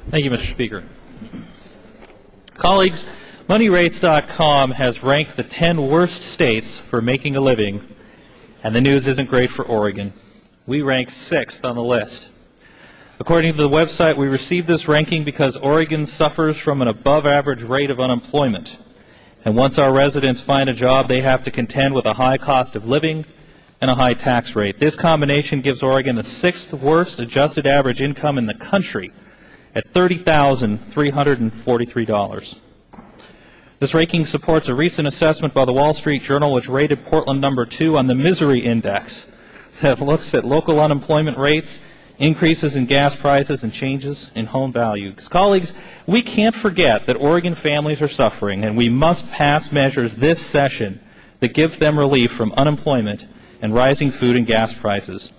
Thank you, Mr. Speaker. Colleagues, MoneyRates.com has ranked the 10 worst states for making a living, and the news isn't great for Oregon. We rank 6th on the list. According to the website, we received this ranking because Oregon suffers from an above-average rate of unemployment. And once our residents find a job, they have to contend with a high cost of living and a high tax rate. This combination gives Oregon the 6th worst adjusted average income in the country at $30,343. This ranking supports a recent assessment by the Wall Street Journal, which rated Portland number 2 on the Misery Index that looks at local unemployment rates, increases in gas prices, and changes in home values. Colleagues, we can't forget that Oregon families are suffering, and we must pass measures this session that give them relief from unemployment and rising food and gas prices.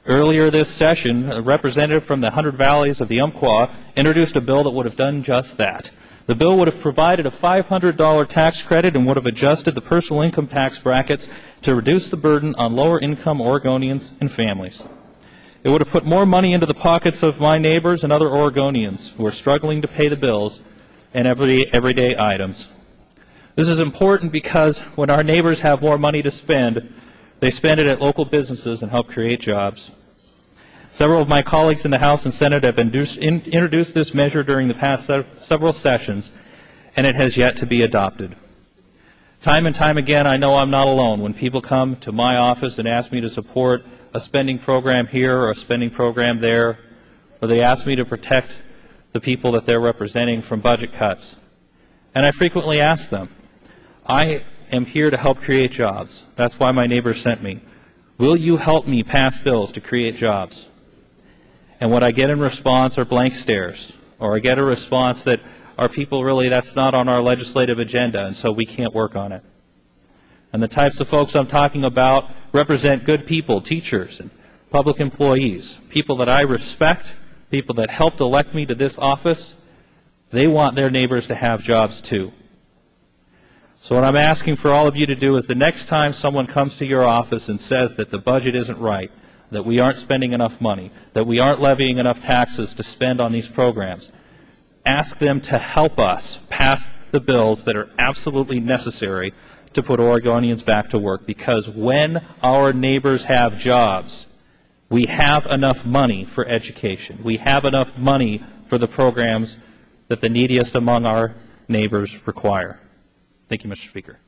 Earlier this session, a representative from the 100 Valleys of the Umpqua introduced a bill that would have done just that. The bill would have provided a $500 tax credit and would have adjusted the personal income tax brackets to reduce the burden on lower-income Oregonians and families. It would have put more money into the pockets of my neighbors and other Oregonians who are struggling to pay the bills and everyday items. This is important because when our neighbors have more money to spend, they spend it at local businesses and help create jobs. Several of my colleagues in the House and Senate have introduced this measure during the past several sessions, and it has yet to be adopted. Time and time again, I know I'm not alone when people come to my office and ask me to support a spending program here or a spending program there, or they ask me to protect the people that they're representing from budget cuts. And I frequently ask them, I am here to help create jobs. That's why my neighbors sent me. Will you help me pass bills to create jobs? And what I get in response are blank stares, or I get a response that our people really, that's not on our legislative agenda, and so we can't work on it. And the types of folks I'm talking about represent good people, teachers and public employees, people that I respect, people that helped elect me to this office. They want their neighbors to have jobs too. So what I'm asking for all of you to do is the next time someone comes to your office and says that the budget isn't right, that we aren't spending enough money, that we aren't levying enough taxes to spend on these programs, ask them to help us pass the bills that are absolutely necessary to put Oregonians back to work, because when our neighbors have jobs, we have enough money for education. We have enough money for the programs that the neediest among our neighbors require. Thank you, Mr. Speaker.